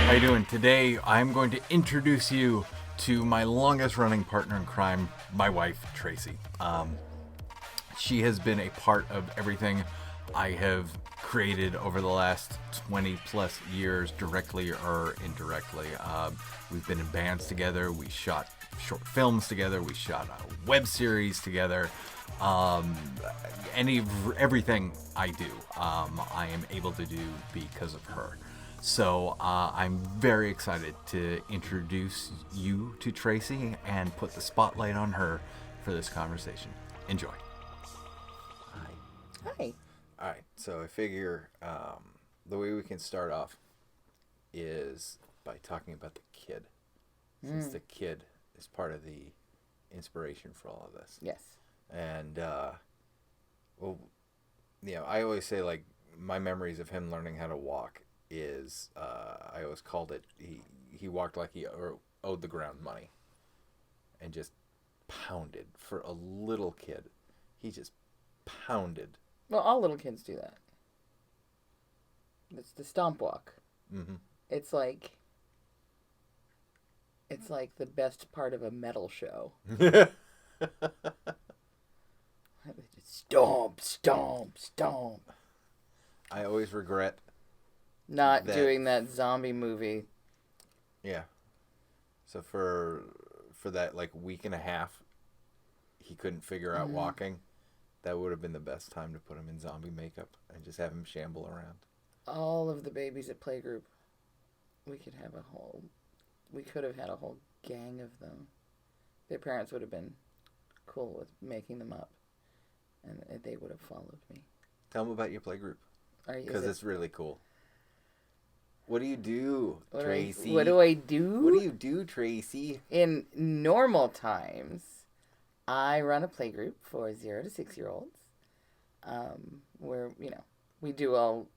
How you doing? Today I'm going to introduce you to my longest running partner in crime, my wife, Tracy. She has been a part of everything I have created over the last 20 plus years, directly or indirectly. We've been in bands together, we shot short films together, we shot a web series together. Everything I do, I am able to do because of her. So I'm very excited to introduce you to Tracy and put the spotlight on her for this conversation. Enjoy. Hi. All right, so I figure the way we can start off is by talking about the kid, since the kid is part of the inspiration for all of this. Yes. And, I always say, like, my memories of him learning how to walk is, I always called it, he walked like he owed the ground money and just pounded for a little kid. He just pounded. Well, all little kids do that. It's the stomp walk. Mm-hmm. It's like the best part of a metal show. Stomp, stomp, stomp. I always regret not doing that zombie movie. Yeah. So for that like week and a half, he couldn't figure out walking. That would have been the best time to put him in zombie makeup and just have him shamble around. All of the babies at Playgroup, we could have had a whole gang of them. Their parents would have been cool with making them up, and they would have followed me. Tell them about your Playgroup, because it's really cool. What do you do, Tracy? What do I do? What do you do, Tracy? In normal times, I run a playgroup for 0 to 6-year-olds, where, we do all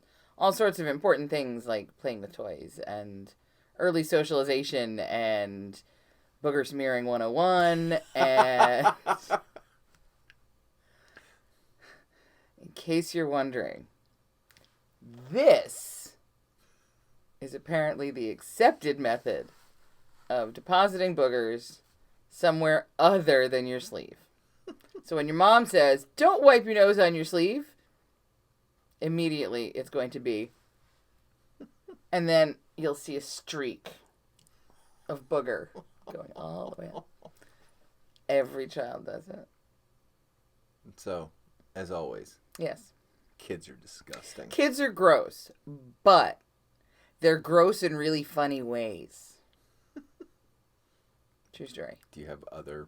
sorts of important things like playing with toys and early socialization and booger smearing 101. And in case you're wondering, this is apparently the accepted method of depositing boogers somewhere other than your sleeve. So when your mom says, "Don't wipe your nose on your sleeve," immediately it's going to be, and then you'll see a streak of booger going all the way up. Every child does it. So, as always, yes, kids are disgusting. Kids are gross, but they're gross in really funny ways. True story. Do you have other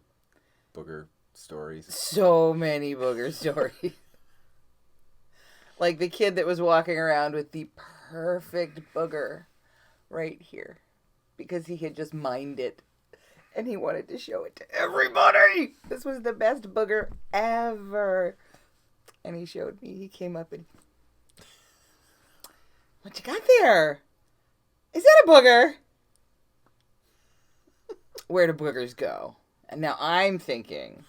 booger stories? So many booger stories. Like the kid that was walking around with the perfect booger right here because he had just mined it and he wanted to show it to everybody. This was the best booger ever. And he showed me. He came up and, "What you got there? Is that a booger?" Where do boogers go? And now I'm thinking,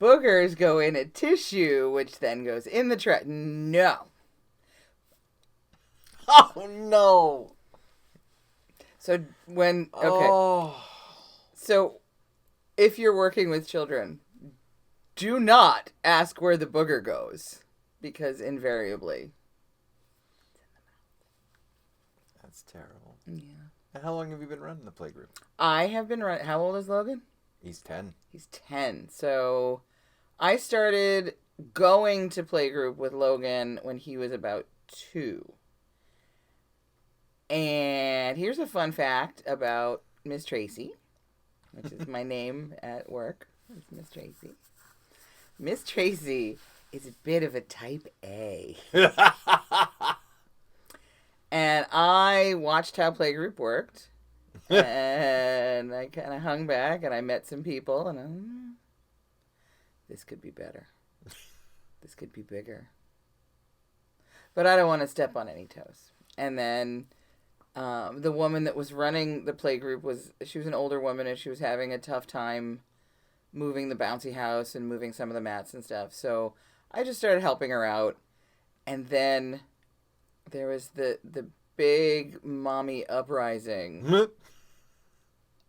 boogers go in a tissue, which then goes in the trash. No. Oh, no. So So if you're working with children, do not ask where the booger goes, because invariably it's in the mouth. That's terrible. Yeah. And how long have you been running the Playgroup? I have been running. How old is Logan? He's 10. He's 10. So I started going to Playgroup with Logan when he was about 2. And here's a fun fact about Miss Tracy, which is my name at work. It's Miss Tracy. Miss Tracy is a bit of a type A. And I watched how Playgroup worked. And I kind of hung back and I met some people and this could be better. This could be bigger. But I don't want to step on any toes. And then the woman that was running the Playgroup she was an older woman and she was having a tough time moving the bouncy house and moving some of the mats and stuff. So I just started helping her out. And then there was the big mommy uprising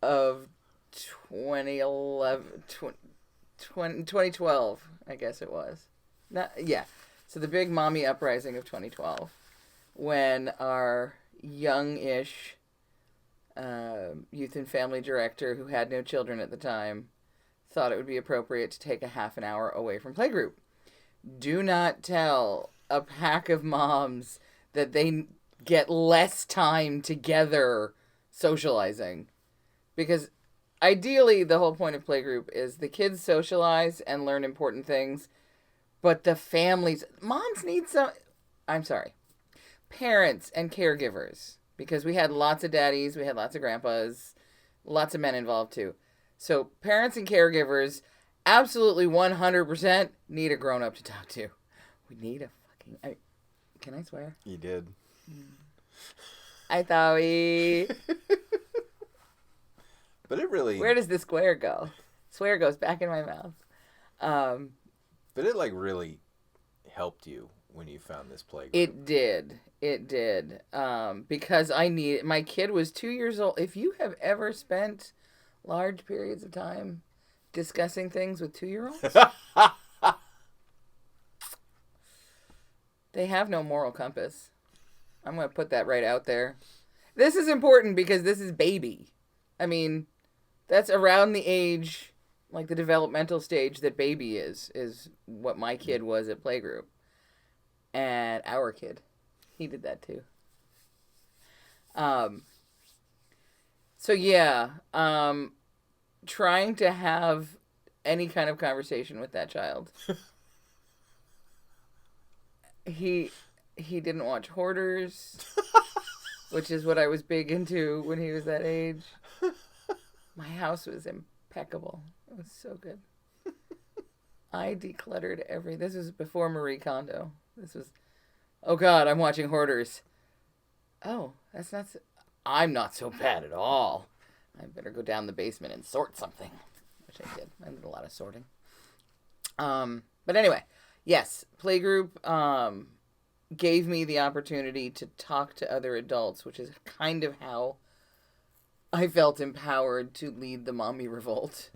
of 2012, I guess it was. So the big mommy uprising of 2012, when our young-ish youth and family director, who had no children at the time, thought it would be appropriate to take a half an hour away from Playgroup. Do not tell a pack of moms that they get less time together socializing. Because ideally, the whole point of Playgroup is the kids socialize and learn important things, but the families, moms need some, I'm sorry, parents and caregivers, because we had lots of daddies, we had lots of grandpas, lots of men involved too. So parents and caregivers absolutely 100% need a grown-up to talk to. We need a fucking, can I swear? You did. I thought we... But it really... Where does the square go? Swear goes back in my mouth. But it, like, really helped you when you found this Playgroup. It did. It did. Because my kid was 2 years old. If you have ever spent large periods of time discussing things with 2-year-olds, they have no moral compass. I'm going to put that right out there. This is important because this is baby. I mean, that's around the age, like the developmental stage that baby is what my kid was at Playgroup. And our kid. He did that too. So yeah, trying to have any kind of conversation with that child. He didn't watch Hoarders, which is what I was big into when he was that age. My house was impeccable. It was so good. I decluttered this was before Marie Kondo. This was, oh God, I'm watching Hoarders. Oh, I'm not so bad at all. I better go down the basement and sort something, which I did. I did a lot of sorting. But anyway, yes, Playgroup gave me the opportunity to talk to other adults, which is kind of how I felt empowered to lead the mommy revolt.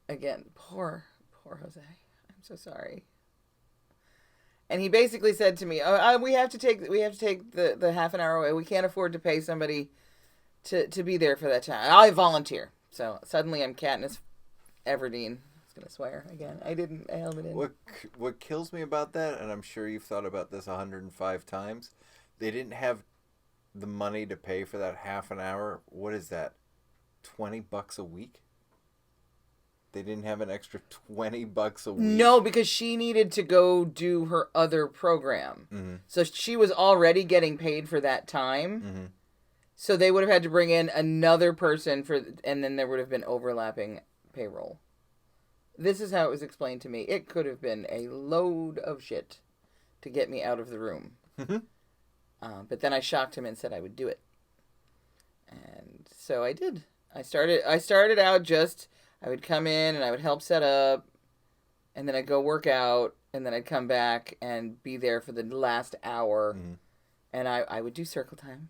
Again, poor Jose. I'm so sorry. And he basically said to me, we have to take the half an hour away. We can't afford to pay somebody to be there for that time. I volunteer. So suddenly I'm Katniss Everdeen. I was going to swear again. I held it in. What kills me about that, and I'm sure you've thought about this 105 times, they didn't have the money to pay for that half an hour. What is that? $20 a week? They didn't have an extra $20 a week? No, because she needed to go do her other program. Mm-hmm. So she was already getting paid for that time. Mm-hmm. So they would have had to bring in another person and then there would have been overlapping payroll. This is how it was explained to me. It could have been a load of shit to get me out of the room. Mm-hmm. But then I shocked him and said I would do it. And so I did. I started out just, I would come in and I would help set up, and then I'd go work out, and then I'd come back and be there for the last hour. Mm-hmm. And I would do circle time.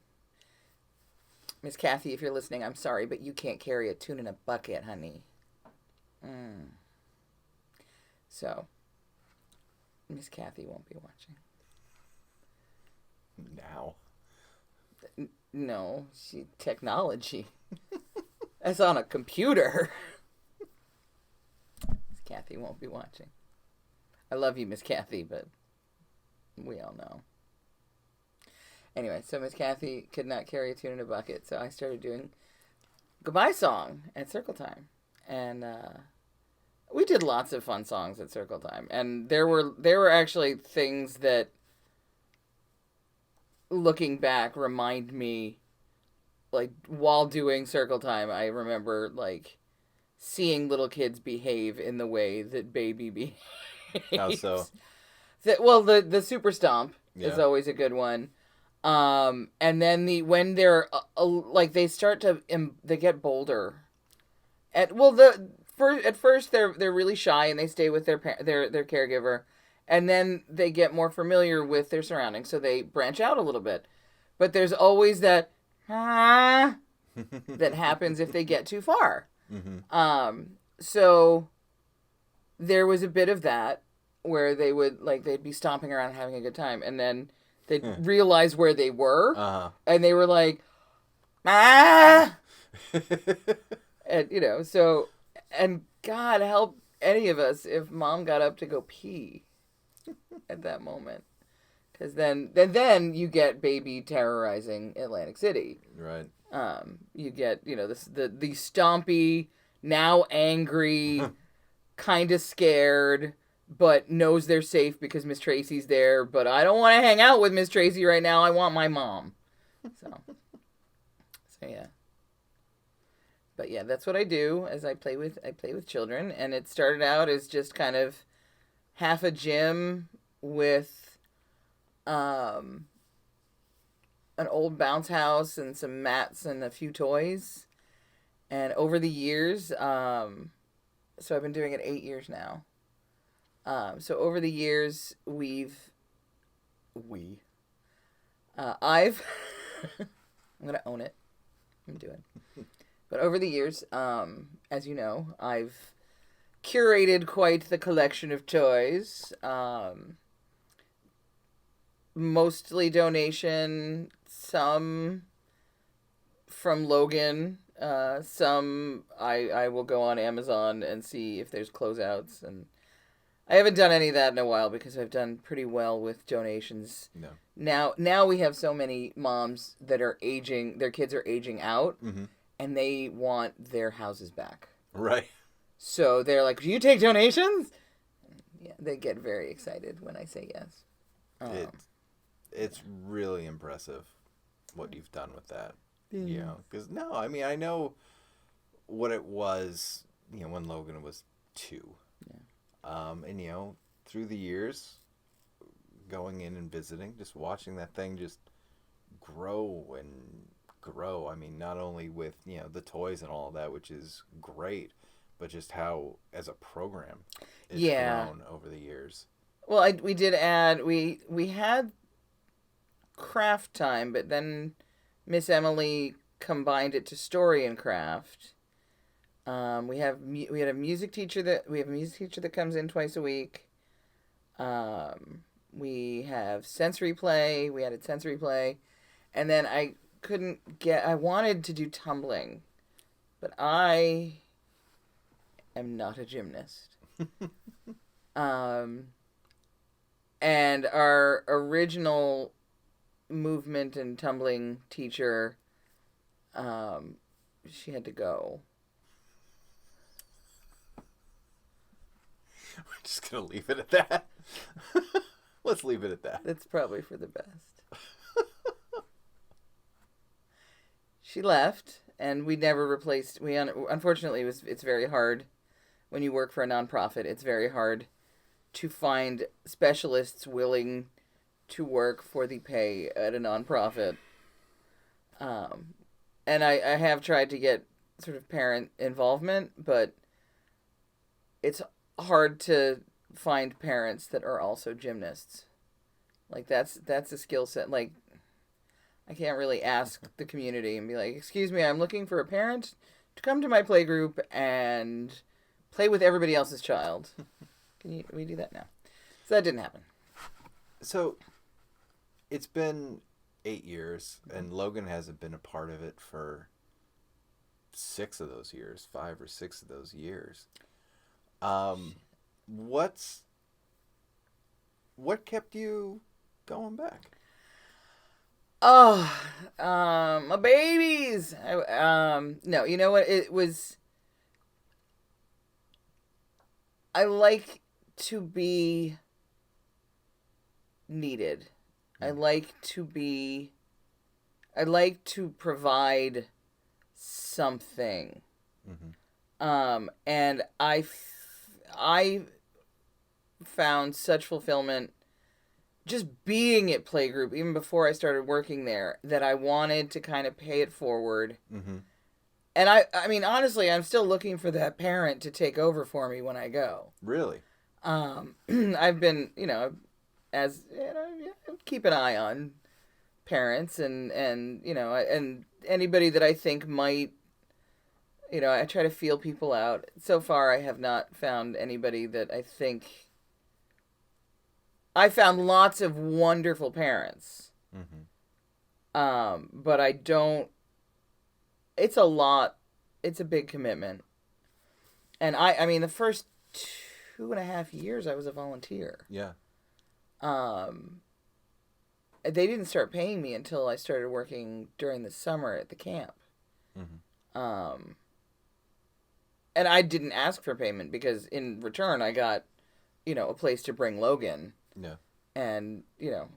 Miss Kathy, if you're listening, I'm sorry, but you can't carry a tune in a bucket, honey. So, Miss Kathy won't be watching. Now. No, technology. That's on a computer. Miss Kathy won't be watching. I love you, Miss Kathy, but we all know. Anyway, so Miss Kathy could not carry a tune in a bucket, so I started doing Goodbye Song at Circle Time. And we did lots of fun songs at Circle Time. And there were actually things that, looking back, remind me, like, while doing Circle Time, I remember, like, seeing little kids behave in the way that baby behaves. How so? The super stomp is always a good one. And then when they're like they start to they get bolder. At first they're really shy and they stay with their caregiver, and then they get more familiar with their surroundings, so they branch out a little bit. But there's always that that happens if they get too far. So there was a bit of that where they would they'd be stomping around and having a good time, and then they'd realize where they were, and they were like, and so, and God help any of us if Mom got up to go pee at that moment. Because then you get baby terrorizing Atlantic City. Right. You get, the stompy, now angry, kind of scared, but knows they're safe because Miss Tracy's there. But I don't want to hang out with Miss Tracy right now. I want my mom. So yeah. But yeah, that's what I do as I play with children. And it started out as just kind of half a gym with an old bounce house and some mats and a few toys. And over the years, so I've been doing it 8 years now. So over the years, I've, I'm going to own it. I'm doing. But over the years, as you know, I've curated quite the collection of toys. Mostly donation, some from Logan, some I will go on Amazon and see if there's closeouts, and I haven't done any of that in a while because I've done pretty well with donations. No. Now we have so many moms that are aging, their kids are aging out, and they want their houses back. Right. So they're like, "Do you take donations?" Yeah, they get very excited when I say yes. It's really impressive what you've done with that. Because I know what it was, when Logan was 2. Yeah. And, through the years, going in and visiting, just watching that thing just grow and grow. I mean, not only with, the toys and all of that, which is great, but just how, as a program, it's grown over the years. Well, we did add, we had craft time, but then Miss Emily combined it to story and craft. We have a music teacher that comes in twice a week. We have sensory play. We added sensory play, and then I wanted to do tumbling, but I am not a gymnast. And our original movement and tumbling teacher, she had to go. We're just going to leave it at that. Let's leave it at that. That's probably for the best. She left, and we never replaced. Unfortunately, it's very hard when you work for a nonprofit. It's very hard to find specialists willing to work for the pay at a nonprofit. And I have tried to get sort of parent involvement, but it's hard to find parents that are also gymnasts. That's a skill set. I can't really ask the community and be like, "Excuse me, I'm looking for a parent to come to my playgroup and play with everybody else's child. Can we do that now?" So that didn't happen. So it's been 8 years, and Logan hasn't been a part of it for 6 of those years, 5 or 6 of those years. What kept you going back? Oh, my babies. No, you know what? It was. I like to be needed. I like to provide something. And I found such fulfillment just being at Playgroup, even before I started working there, that I wanted to kind of pay it forward. And I mean, honestly, I'm still looking for that parent to take over for me when I go. Really? I've been, keep an eye on parents and you know, and anybody that I think might, you know, I try to feel people out. So far, I have not found anybody that I think. I found lots of wonderful parents. But I don't. It's a lot. It's a big commitment. And I mean, the first 2.5 years, I was a volunteer. Yeah. They didn't start paying me until I started working during the summer at the camp. And I didn't ask for payment because in return I got, you know, a place to bring Logan. Yeah. And, you know,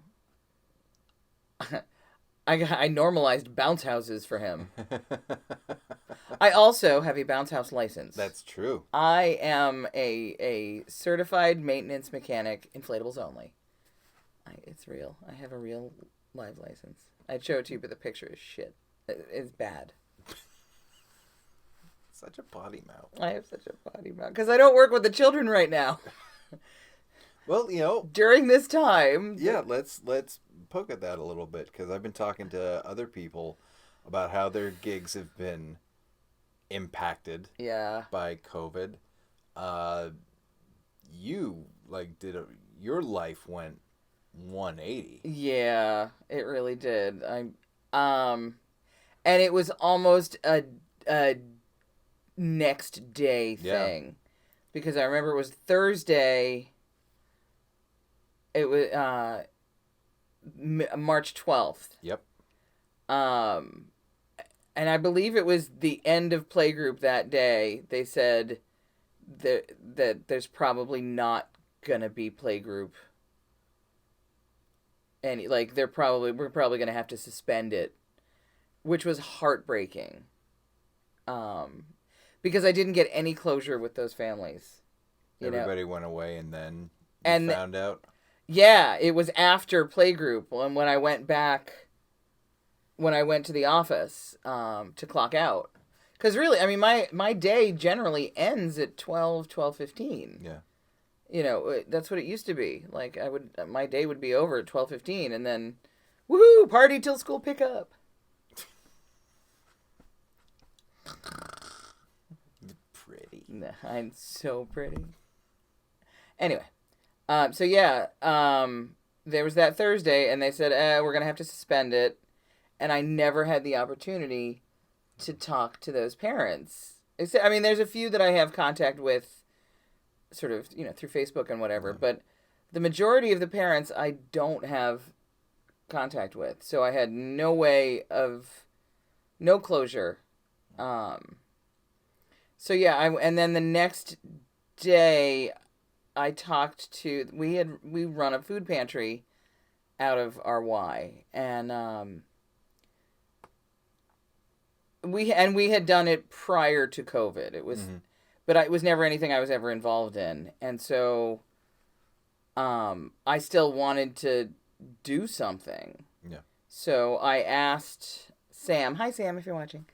I normalized bounce houses for him. I also have a bounce house license. That's true. I am a certified maintenance mechanic, inflatables only. It's real. I have a real live license. I'd show it to you, but the picture is shit. It's bad. Such a potty mouth. I have such a potty mouth because I don't work with the children right now. Well, you know, during this time. Yeah, let's poke at that a little bit because I've been talking to other people about how their gigs have been impacted. Yeah. By COVID. You your life went 180. Yeah, it really did. And it was almost a next day thing, because I remember it was Thursday. It was March 12th. Yep. And I believe it was the end of Playgroup that day. They said that there's probably not gonna be Playgroup. And we're probably gonna have to suspend it, which was heartbreaking. Because I didn't get any closure with those families. Everybody went away, and then found out. Yeah, it was after Playgroup, and when I went to the office to clock out. Because really, I mean, my day generally ends at 12:15. Yeah. You know, that's what it used to be. Like, my day would be over at 12:15, and then, woohoo, party till school pickup. Pretty. Nah, I'm so pretty. Anyway, there was that Thursday, and they said, we're going to have to suspend it. And I never had the opportunity to talk to those parents. I mean, there's a few that I have contact with sort of, you know, through Facebook and whatever, but the majority of the parents I don't have contact with. So I had no closure. So yeah, and then the next day I talked to, we run a food pantry out of our Y, and we had done it prior to COVID. It was, but it was never anything I was ever involved in, and so I still wanted to do something. Yeah. So I asked Sam. Hi, Sam, if you're watching.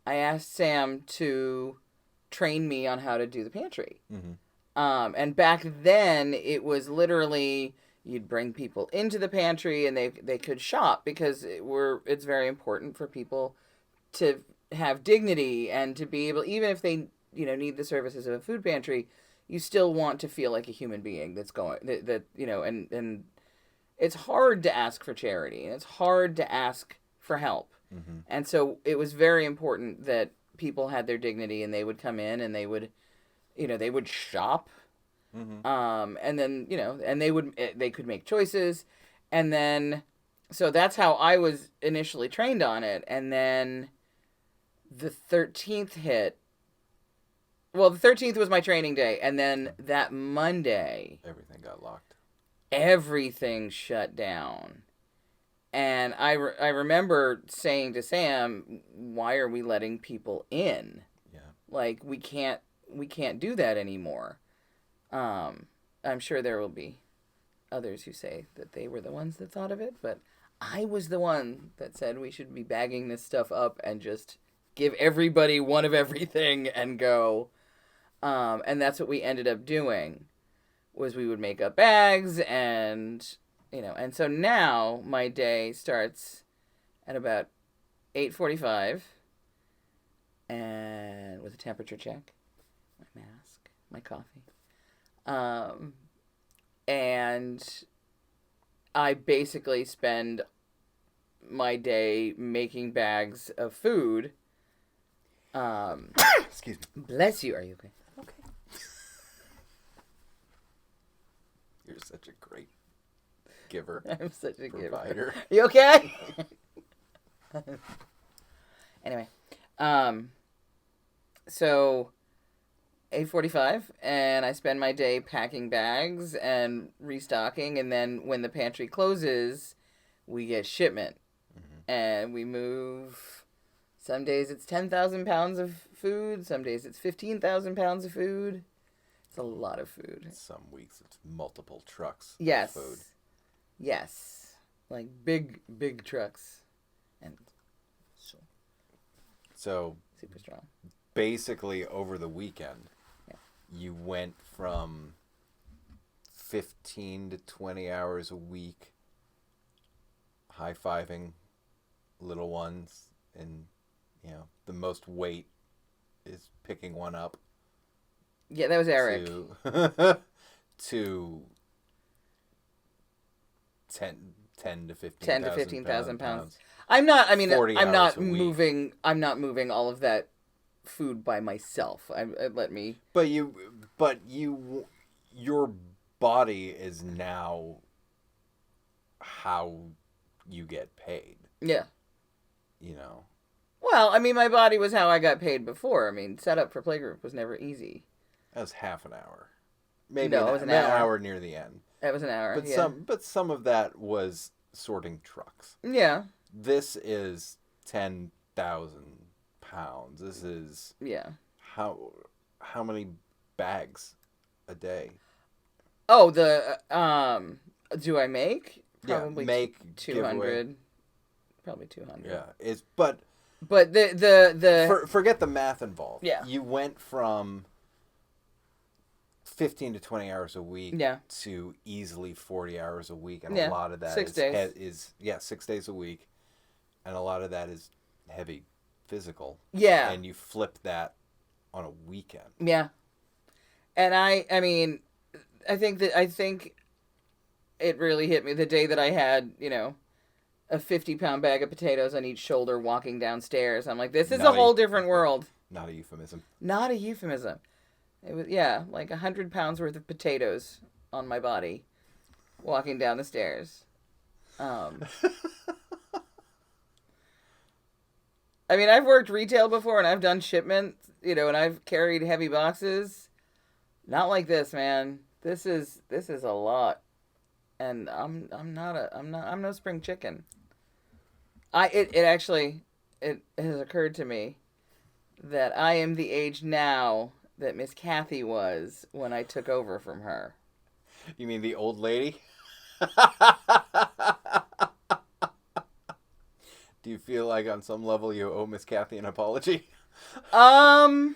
I asked Sam to train me on how to do the pantry. And back then it was literally you'd bring people into the pantry and they could shop, because it's very important for people to have dignity and to be able, even if they, you know, need the services of a food pantry, you still want to feel like a human being that's going, that you know, and it's hard to ask for charity, and it's hard to ask for help. And so it was very important that people had their dignity, and they would come in and they would, you know, they would shop. And then, you know, and they could make choices. And then, so that's how I was initially trained on it. And then the 13th hit. Well, the 13th was my training day. And then that Monday, everything got locked. Everything shut down. And I remember saying to Sam, why are we letting people in? Yeah. Like, we can't do that anymore. I'm sure there will be others who say that they were the ones that thought of it, but I was the one that said we should be bagging this stuff up and just give everybody one of everything and go. And that's what we ended up doing, was we would make up bags and, And so now my day starts at about 8:45, and with a temperature check, my mask, my coffee, and I basically spend my day making bags of food. Excuse me. Bless you. Are you okay? Okay. You're such a great giver. I'm such a provider. giver. You okay? Anyway, so 8:45, and I spend my day packing bags and restocking, and then when the pantry closes, we get shipment, and we move. Some days it's 10,000 pounds of food. Some days it's 15,000 pounds of food. It's a lot of food. Some weeks it's multiple trucks Yes. of food. Yes. Like big trucks. And So super strong. basically over the weekend, you went from 15 to 20 hours a week high-fiving little ones, and the most weight is picking one up. Yeah, that was Eric. To 10 to 15,000 10 to 15,000 pounds. 40 I'm not hours a week. moving all of that food by myself. But your body is now how you get paid. Yeah. You know. Well, I mean, my body was how I got paid before. I mean, setup for Playgroup was never easy. That was half an hour. Maybe No, it was an hour. near the end. That was an hour. But some of that was sorting trucks. Yeah. This is 10,000 pounds. This is how many bags a day? Oh, do I make? Probably make 200. Probably 200. Yeah, But the forget the math involved. Yeah. You went from 15 to 20 hours a week to easily 40 hours a week, and a lot of that 6 days. is 6 days a week, and a lot of that is heavy physical. Yeah. And you flip that on a weekend. Yeah. And I mean, I think it really hit me the day that I had, a 50-pound bag of potatoes on each shoulder walking downstairs. I'm like, this is a whole different world. Not a euphemism. Not a euphemism. It was, like 100 pounds worth of potatoes on my body walking down the stairs. I mean, I've worked retail before, and I've done shipment, and I've carried heavy boxes. Not like this, man. This is a lot. And I'm no spring chicken. It has occurred to me that I am the age now that Miss Kathy was when I took over from her. You mean the old lady? Do you feel like on some level you owe Miss Kathy an apology? No,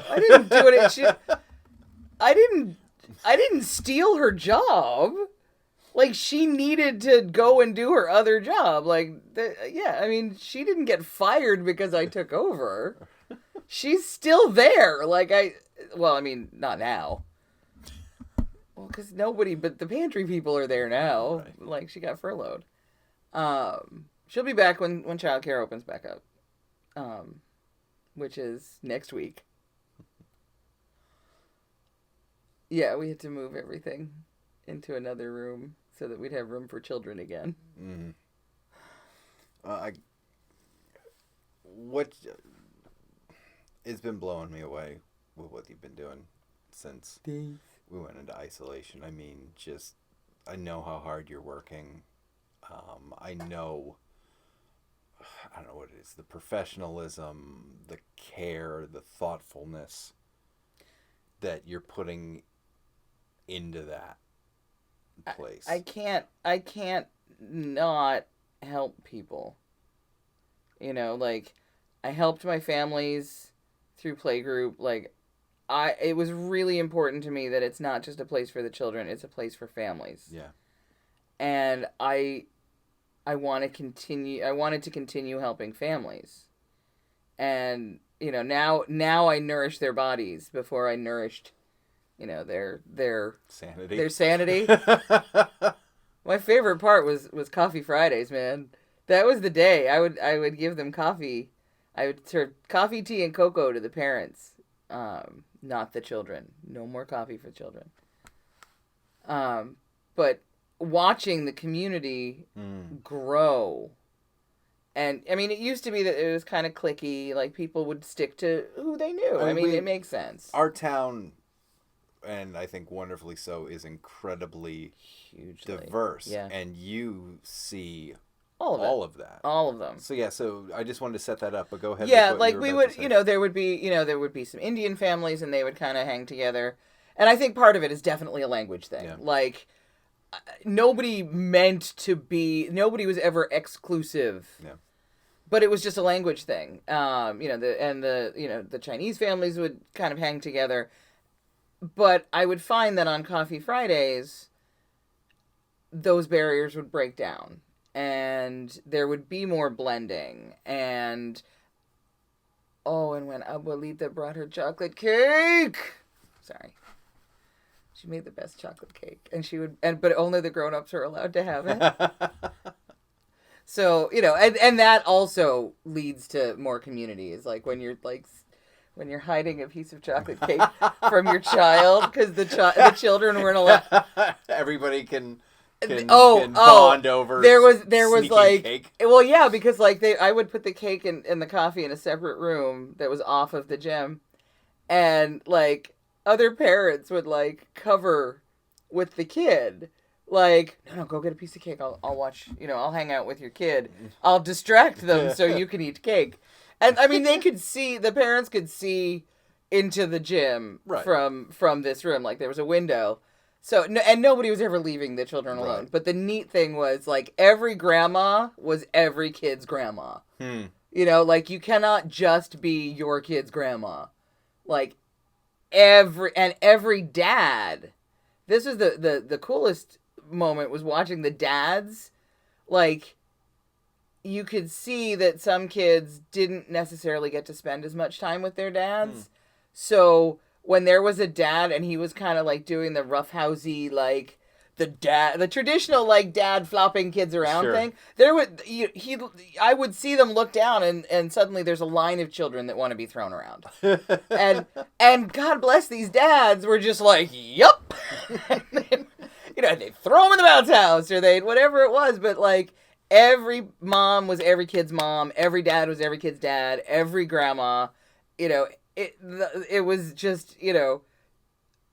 I didn't do it. I didn't steal her job. Like, she needed to go and do her other job. Like, I mean, she didn't get fired because I took over. She's still there. Like, I mean, not now. Well, because nobody but the pantry people are there now. Right. Like, she got furloughed. She'll be back when childcare opens back up. Which is next week. Yeah, we had to move everything into another room so that we'd have room for children again. Mm. It's been blowing me away with what you've been doing since we went into isolation. I mean, I know how hard you're working. I don't know what it is, the professionalism, the care, the thoughtfulness that you're putting into that place. I can't not help people. Like, I helped my families through Playgroup. Like, it was really important to me that it's not just a place for the children, it's a place for families. Yeah. And I wanted to continue helping families. And, you know, now I nourish their bodies before I nourished, you know, their sanity. Their sanity. My favorite part was Coffee Fridays, man. That was the day I would give them coffee. I would serve coffee, tea, and cocoa to the parents, not the children. No more coffee for children. But watching the community grow, and I mean, it used to be that it was kind of cliquey. Like people would stick to who they knew. I mean, it makes sense. Our town, and I think wonderfully so, is incredibly hugely diverse, and you see all of that. All of them. So I just wanted to set that up, but go ahead. Yeah, like we would, there would be some Indian families and they would kind of hang together. And I think part of it is definitely a language thing. Yeah. Like nobody was ever exclusive. Yeah. But it was just a language thing. The Chinese families would kind of hang together. But I would find that on Coffee Fridays, those barriers would break down. And there would be more blending. And when Abuelita brought her chocolate cake. Sorry. She made the best chocolate cake. But only the grown-ups are allowed to have it. So, and that also leads to more communities. Like when you're hiding a piece of chocolate cake from your child because the children weren't allowed. Everybody can bond over. There was like cake. Well, yeah, because like I would put the cake and the coffee in a separate room that was off of the gym, and like other parents would like cover with the kid. Like, no, go get a piece of cake. I'll watch. I'll hang out with your kid. I'll distract them so you can eat cake. And I mean, the parents could see into the gym from this room. Like there was a window. So, and nobody was ever leaving the children alone. Right. But the neat thing was, like, every grandma was every kid's grandma. Like, you cannot just be your kid's grandma. Like, every dad. This was the coolest moment was watching the dads. Like, you could see that some kids didn't necessarily get to spend as much time with their dads. So when there was a dad and he was kind of like doing the roughhousey, like the traditional like dad flopping kids around thing, I would see them look down and suddenly there's a line of children that want to be thrown around. and God bless these dads were just like, yup. They'd throw them in the bounce house or they'd whatever it was, but like every mom was every kid's mom, every dad was every kid's dad, every grandma, it was just,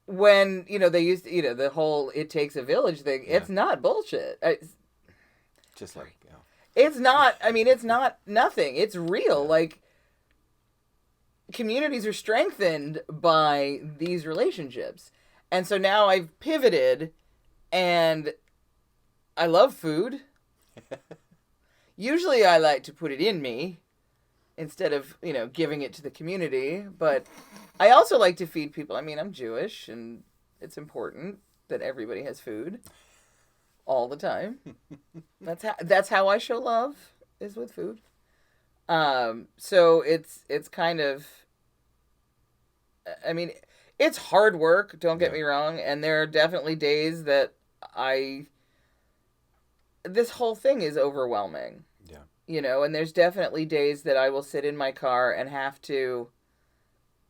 when, they used to, the whole it takes a village thing, it's not bullshit. Just like, It's not, it's not nothing. It's real. Yeah. Like, communities are strengthened by these relationships. And so now I've pivoted and I love food. Usually I like to put it in me instead of, giving it to the community. But I also like to feed people. I'm Jewish, and it's important that everybody has food all the time. That's how I show love, is with food. So it's kind of, it's hard work, don't get me wrong. And there are definitely days that this whole thing is overwhelming. Yeah. And there's definitely days that I will sit in my car and have to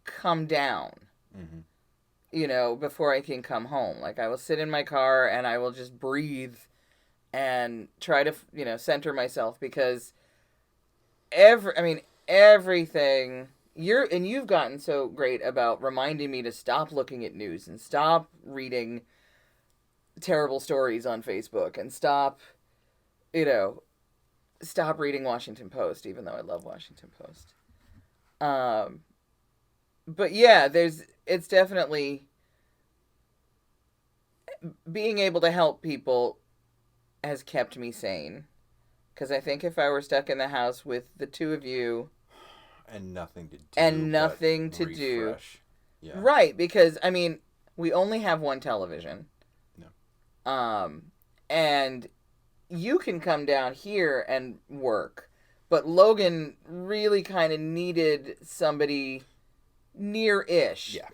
come down, before I can come home. Like, I will sit in my car and I will just breathe and try to, center myself because everything you've gotten so great about reminding me to stop looking at news and stop reading terrible stories on Facebook and stop reading Washington Post, even though I love Washington Post. But yeah, it's definitely being able to help people has kept me sane. Because I think if I were stuck in the house with the two of you and nothing to do, Yeah. Right, because, I mean, we only have one television. No. And you can come down here and work, but Logan really kind of needed somebody near-ish. Yeah.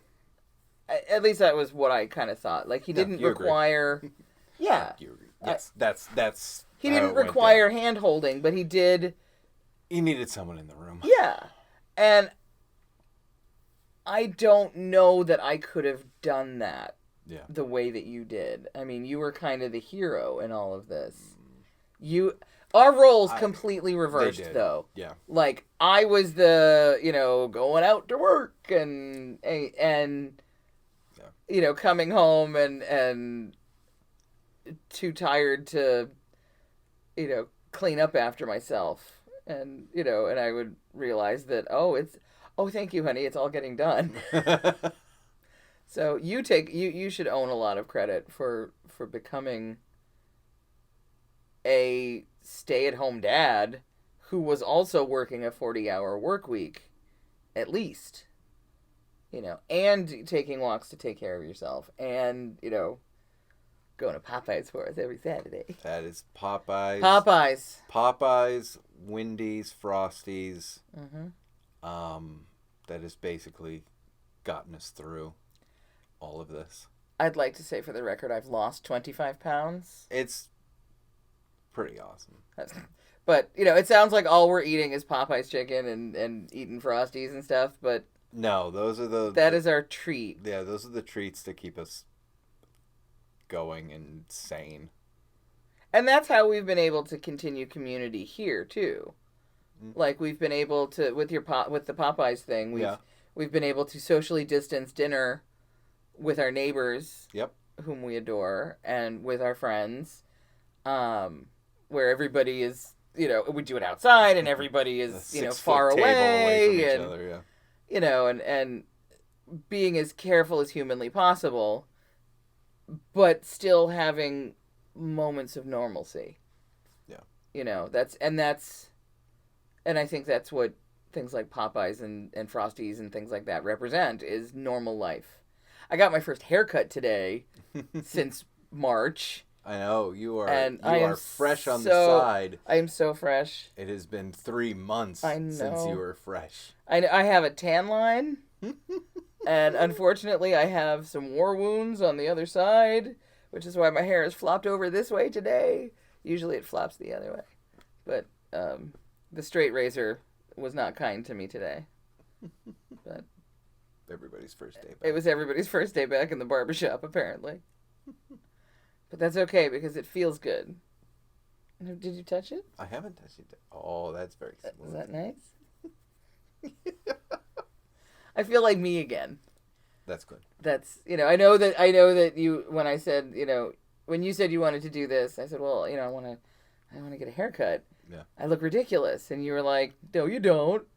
At least that was what I kind of thought. Like, he didn't require... Yeah. You agree. Yes, that's He how didn't it went require down. hand-holding, but he did... He needed someone in the room. Yeah. And I don't know that I could have done that the way that you did. I mean, you were kind of the hero in all of this. Our roles completely reversed, though. Yeah. Like, I was the, going out to work and coming home and too tired to, clean up after myself. And, and I would realize that, thank you, honey, it's all getting done. So you should own a lot of credit for becoming a stay-at-home dad who was also working a 40-hour work week, at least, and taking walks to take care of yourself, and, going to Popeyes for us every Saturday. That is Popeyes. Popeyes, Wendy's, Frosties. Mm-hmm. That has basically gotten us through all of this. I'd like to say for the record, I've lost 25 pounds. It's pretty awesome. But, it sounds like all we're eating is Popeye's chicken and eating Frosties and stuff, but... No, those are That is our treat. Yeah, those are the treats to keep us going and sane. And that's how we've been able to continue community here, too. Mm-hmm. Like, we've been able to, with the Popeyes thing, we've been able to socially distance dinner with our neighbors, whom we adore, and with our friends, where everybody is, we do it outside, and everybody is, far away from and, each other, and being as careful as humanly possible, but still having moments of normalcy. Yeah. And I think that's what things like Popeyes and Frosties and things like that represent, is normal life. I got my first haircut today since March. I know, you are fresh on the side. I am so fresh. It has been 3 months since you were fresh. I have a tan line, and unfortunately I have some war wounds on the other side, which is why my hair is flopped over this way today. Usually it flops the other way. But the straight razor was not kind to me today. But everybody's first day back. It was everybody's first day back in the barbershop, apparently. But that's okay, because it feels good. Did you touch it? I haven't touched it. Oh, that's very smooth. Is that nice? I feel like me again. That's good. That's, I know that you, when I said, when you said you wanted to do this, I said, well, I want to get a haircut. Yeah. I look ridiculous. And you were like, no, you don't.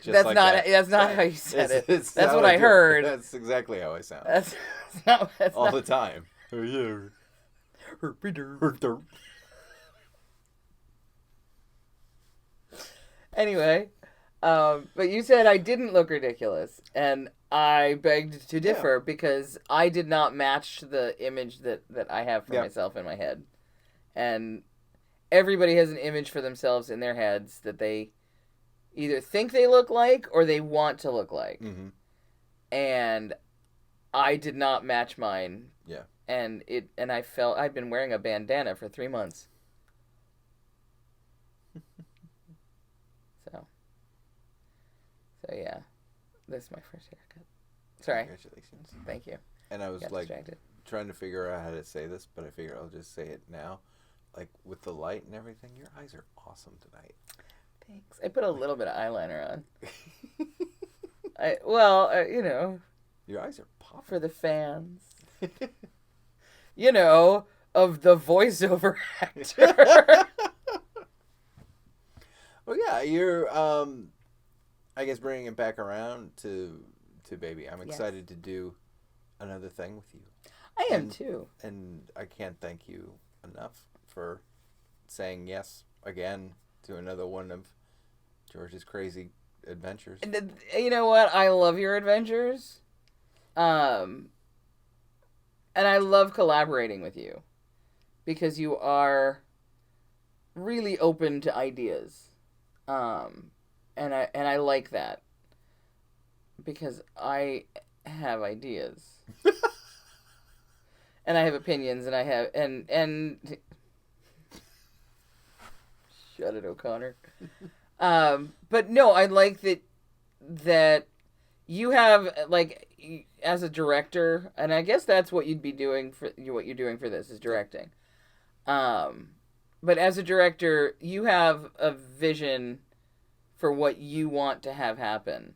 That's not how you said it. That's what I heard. That's exactly how I sound. That's all the time. Anyway, but you said I didn't look ridiculous, and I begged to differ because I did not match the image that I have for myself in my head. And everybody has an image for themselves in their heads that they either think they look like or they want to look like. Mm-hmm. And I did not match mine. Yeah. And I felt I'd been wearing a bandana for 3 months. So yeah, this is my first haircut. Sorry. Congratulations. Thank you. And I was distracted. Trying to figure out how to say this, but I figure I'll just say it now. Like, with the light and everything, your eyes are awesome tonight. Thanks. I put a little bit of eyeliner on. Your eyes are popping. For the fans. Of the voiceover actor. Well, yeah, you're, I guess bringing it back around to Baby. I'm excited to do another thing with you. I am too. And I can't thank you enough for saying yes again to another one of George's crazy adventures. And you know what? I love your adventures. And I love collaborating with you because you are really open to ideas. And I like that because I have ideas. And I have opinions and I have and shut it, O'Connor. But no, I like that you have, like, as a director, and I guess that's what you'd be doing for what you're doing for this is directing. But as a director, you have a vision for what you want to have happen.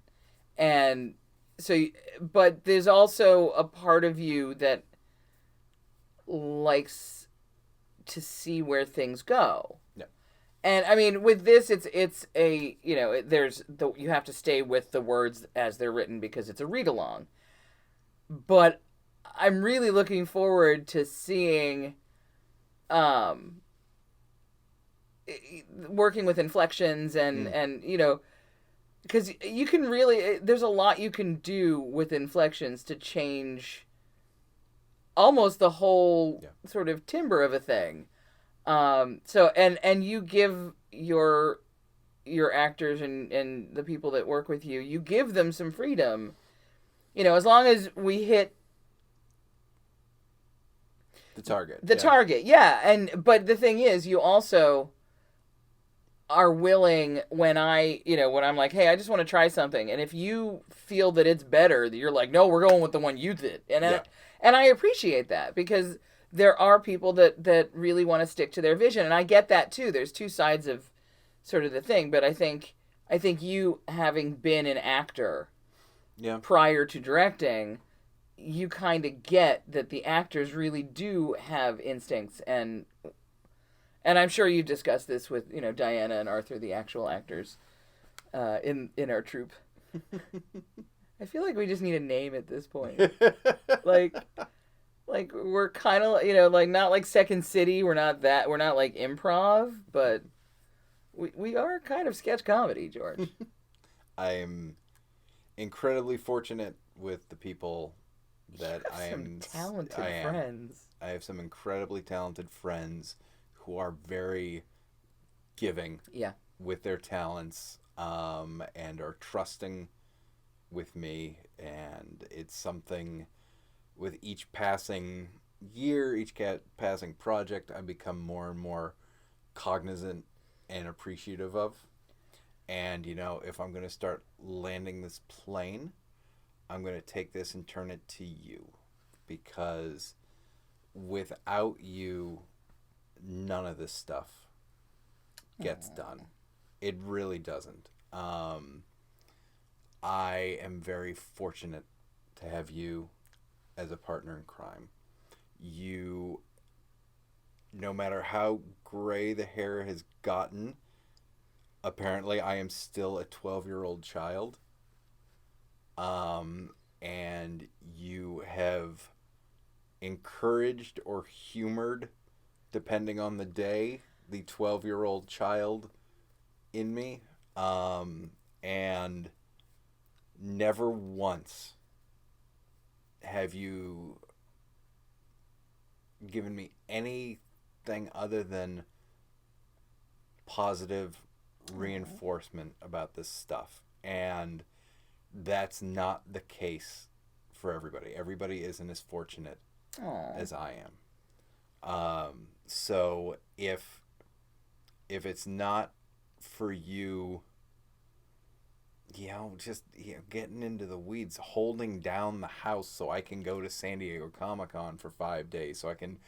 And so, but there's also a part of you that likes to see where things go. Yeah. And I mean, with this, it's a, you know, you have to stay with the words as they're written because it's a read along. But I'm really looking forward to seeing, working with inflections and you know, because you can really, there's a lot you can do with inflections to change almost the whole sort of timbre of a thing. So and you give your actors and the people that work with you, you give them some freedom. You know, as long as we hit the target. Target, yeah. But the thing is, you also are willing when I'm like, hey, I just want to try something, and if you feel that it's better, you're like, no, we're going with the one you did, and I appreciate that because there are people that really want to stick to their vision, and I get that too. There's two sides of sort of the thing, but I think you, having been an actor prior to directing, you kind of get that the actors really do have instincts, and I'm sure you discussed this with, you know, Diana and Arthur, the actual actors in our troupe. I feel like we just need a name at this point. like we're kind of, you know, like not like Second City. We're not like improv, but we are kind of sketch comedy, George. I'm incredibly fortunate with the people that I am. Talented friends. I have some incredibly talented friends who are very giving with their talents, and are trusting with me, and it's something with each passing year, each passing project, I become more and more cognizant and appreciative of. And, you know, if I'm going to start landing this plane, I'm going to take this and turn it to you, because without you, none of this stuff gets done. It really doesn't. I am very fortunate to have you as a partner in crime. You, no matter how gray the hair has gotten, apparently I am still a 12-year-old child. And you have encouraged or humored, depending on the day, the 12-year-old child in me. And never once have you given me anything other than positive reinforcement about this stuff. And that's not the case for everybody. Everybody isn't as fortunate as I am. So if it's not for you, you know, just, you know, getting into the weeds, holding down the house so I can go to San Diego Comic-Con for 5 days, so I can,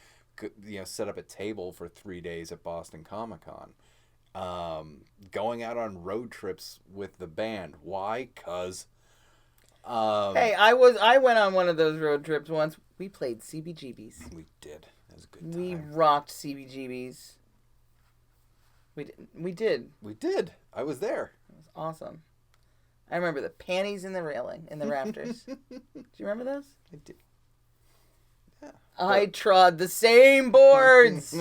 you know, set up a table for 3 days at Boston Comic-Con. Going out on road trips with the band. Why? 'Cause hey, I went on one of those road trips once. We played CBGBs. We did. That was a good time. We rocked CBGBs. We did. We did. I was there. It was awesome. I remember the panties in the railing, in the rafters. Do you remember those? I did. Yeah. I trod the same boards.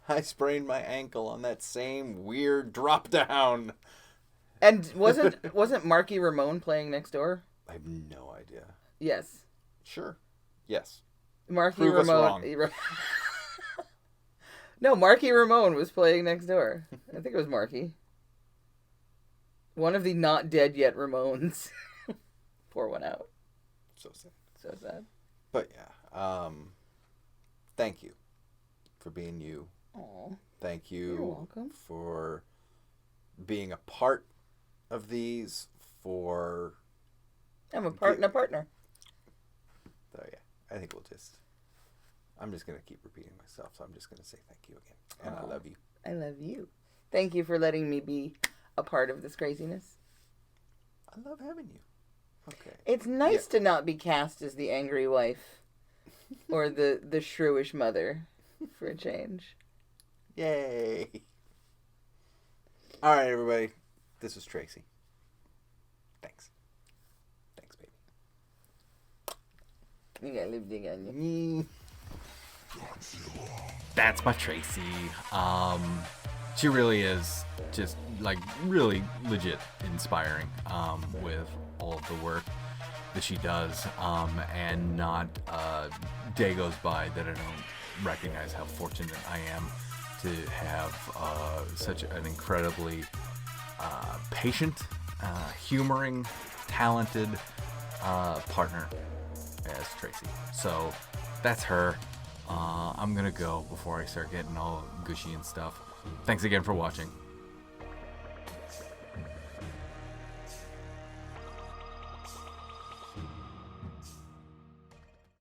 I sprained my ankle on that same weird drop down. And wasn't Marky Ramone playing next door? I have no idea. Yes. Sure. Yes. Marky Prove Ramone. us wrong. No, Marky Ramone was playing next door. I think it was Marky. One of the not dead yet Ramones. Pour one out. So sad. So sad. But yeah. Thank you for being you. Aw. Thank you. You're welcome. For being a part of these. For. I'm a part and a partner. So yeah, I think I'm just going to keep repeating myself, so I'm just going to say thank you again. And I love you. I love you. Thank you for letting me be a part of this craziness. I love having you. Okay. It's nice to not be cast as the angry wife or the shrewish mother for a change. Yay. All right, everybody. This was Tracy. Thanks. Thanks, baby. You got lipstick on you. That's my Tracy. She really is just like really legit inspiring with all of the work that she does, and not a day goes by that I don't recognize how fortunate I am to have such an incredibly patient, humoring, talented partner as Tracy. So that's her. I'm gonna go before I start getting all gushy and stuff. Thanks again for watching.